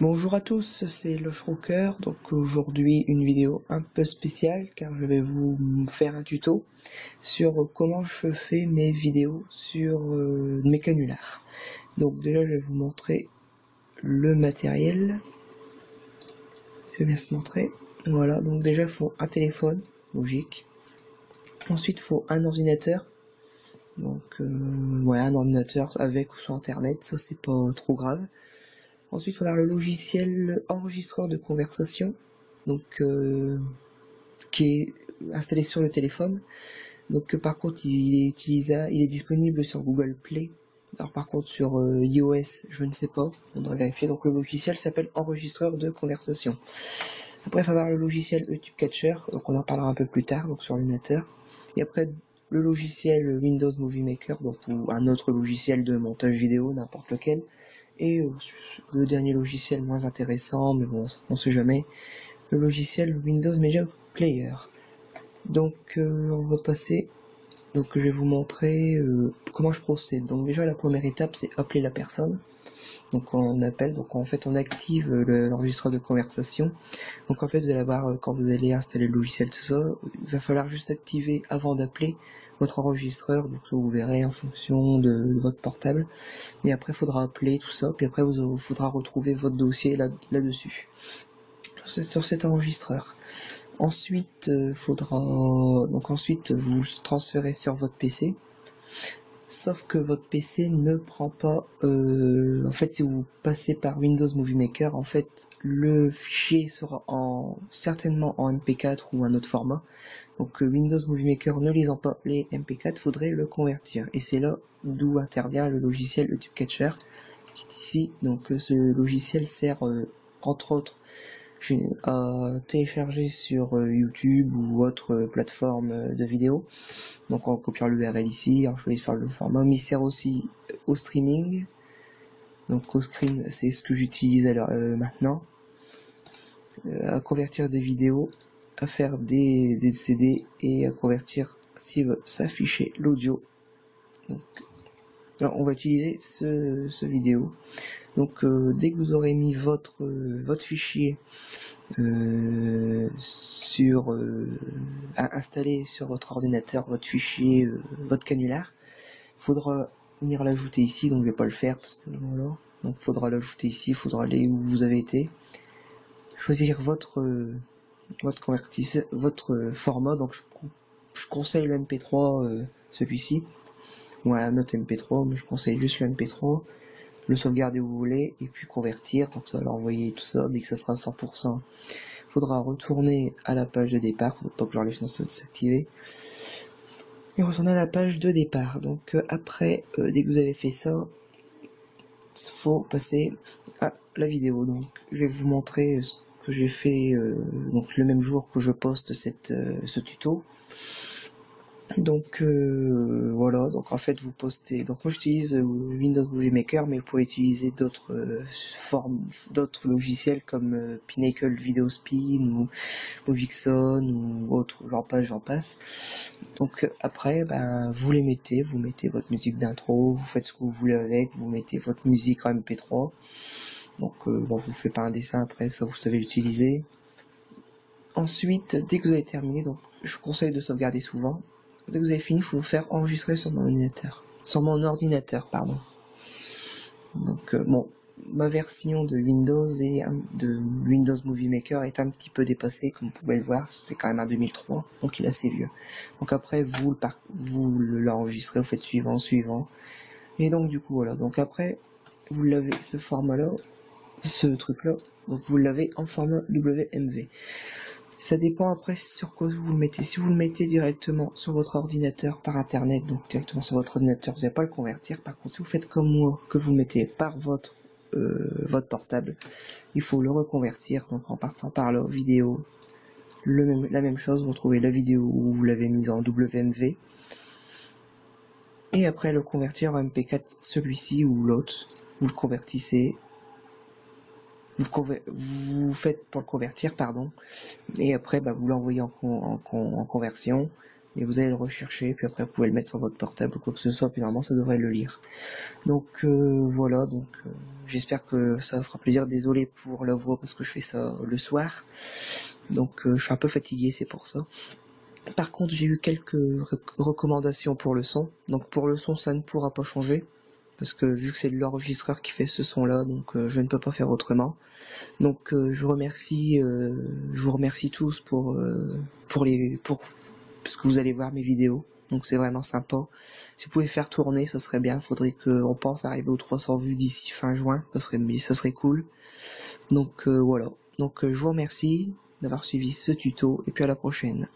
Bonjour à tous, c'est Lochrocker. Donc aujourd'hui une vidéo un peu spéciale car je vais vous faire un tuto sur comment je fais mes vidéos sur mes canulars. Donc déjà je vais vous montrer le matériel, ça va bien se montrer. Voilà, donc déjà il faut un téléphone, logique. Ensuite il faut un ordinateur. Donc ouais, un ordinateur avec ou sans internet, ça c'est pas trop grave. Ensuite, il faut avoir le logiciel enregistreur de conversation, donc qui est installé sur le téléphone. Donc par contre, il est disponible sur Google Play. Alors par contre sur iOS, je ne sais pas, on devrait vérifier. Donc le logiciel s'appelle enregistreur de conversation. Après, il faut avoir le logiciel YouTube Catcher, donc on en parlera un peu plus tard, donc sur l'ordinateur. Et après, le logiciel Windows Movie Maker, donc ou un autre logiciel de montage vidéo, n'importe lequel. Et le dernier logiciel moins intéressant, mais bon, on sait jamais, le logiciel Windows Media Player. Donc on va passer, donc je vais vous montrer comment je procède. Donc déjà la première étape c'est appeler la personne. Donc on appelle, donc en fait on active l'enregistreur de conversation. Donc en fait vous allez avoir, quand vous allez installer le logiciel tout ça, il va falloir juste activer avant d'appeler votre enregistreur, donc vous verrez en fonction de votre portable. Et après il faudra appeler tout ça, puis après il faudra retrouver votre dossier là-dessus, sur cet enregistreur. Ensuite ensuite vous le transférez sur votre PC. Sauf que votre PC ne prend pas, en fait si vous passez par Windows Movie Maker, en fait le fichier sera certainement en MP4 ou un autre format. Donc Windows Movie Maker ne lisant pas les MP4, faudrait le convertir. Et c'est là d'où intervient le logiciel YouTube Catcher qui est ici. Donc ce logiciel sert entre autres à télécharger sur YouTube ou autre plateforme de vidéo. Donc en copiant l'URL ici, en choisissant le format, mais il sert aussi au streaming. Donc au screen, c'est ce que j'utilise maintenant, à convertir des vidéos, à faire des CD et à convertir s'il veut s'afficher l'audio. Donc alors, on va utiliser ce vidéo. Donc dès que vous aurez mis votre fichier installé sur votre ordinateur, votre fichier, votre canular, faudra venir l'ajouter ici. Donc je vais pas le faire parce que voilà. Donc faudra l'ajouter ici, faudra aller où vous avez été, choisir votre format. Donc je conseille le MP3, celui-ci, ou un autre MP3, mais je conseille juste le MP3. Le sauvegarder où vous voulez et puis convertir. Donc ça va l'envoyer tout ça. Dès que ça sera 100%, faudra retourner à la page de départ. Faut pas que j'enlève sinon ça va s'activer. Et retourner à la page de départ. Donc après, dès que vous avez fait ça, faut passer à la vidéo. Donc je vais vous montrer ce que j'ai fait donc le même jour que je poste ce tuto. Donc voilà, donc en fait vous postez, donc moi j'utilise Windows Movie Maker, mais vous pouvez utiliser d'autres d'autres logiciels comme Pinnacle Video Spin ou Vixen ou autre, j'en passe. Donc après vous mettez votre musique d'intro, vous faites ce que vous voulez avec, vous mettez votre musique en MP3. Donc bon, je vous fais pas un dessin après, ça vous savez l'utiliser. Ensuite, dès que vous avez terminé, donc je vous conseille de sauvegarder souvent. Dès que vous avez fini, il faut vous faire enregistrer sur mon ordinateur, pardon. Donc bon, ma version de Windows et de Windows Movie Maker est un petit peu dépassée, comme vous pouvez le voir, c'est quand même un 2003, donc il est assez vieux. Donc après vous l'enregistrez, vous faites suivant, et donc du coup voilà. Donc après vous l'avez ce format-là, ce truc-là, donc vous l'avez en format WMV. Ça dépend après sur quoi vous le mettez. Si vous le mettez directement sur votre ordinateur par internet, donc directement sur votre ordinateur, vous n'allez pas le convertir. Par contre, si vous faites comme moi, que vous le mettez par votre portable, il faut le reconvertir. Donc en partant par la vidéo, la même chose, vous trouvez la vidéo où vous l'avez mise en WMV. Et après le convertir en MP4, celui-ci ou l'autre, vous le convertissez. Vous faites pour le convertir, pardon, et après vous l'envoyez en conversion, et vous allez le rechercher, puis après vous pouvez le mettre sur votre portable ou quoi que ce soit, puis normalement ça devrait le lire. Donc voilà, donc j'espère que ça fera plaisir. Désolé pour la voix parce que je fais ça le soir, donc je suis un peu fatigué, c'est pour ça. Par contre, j'ai eu quelques recommandations pour le son. Donc pour le son, ça ne pourra pas changer, parce que vu que c'est l'enregistreur qui fait ce son-là, donc je ne peux pas faire autrement. Donc je vous remercie tous pour parce que vous allez voir mes vidéos. Donc c'est vraiment sympa. Si vous pouvez faire tourner, ça serait bien. Faudrait qu'on pense arriver aux 300 vues d'ici fin juin. Ça serait cool. Donc voilà. Donc je vous remercie d'avoir suivi ce tuto et puis à la prochaine.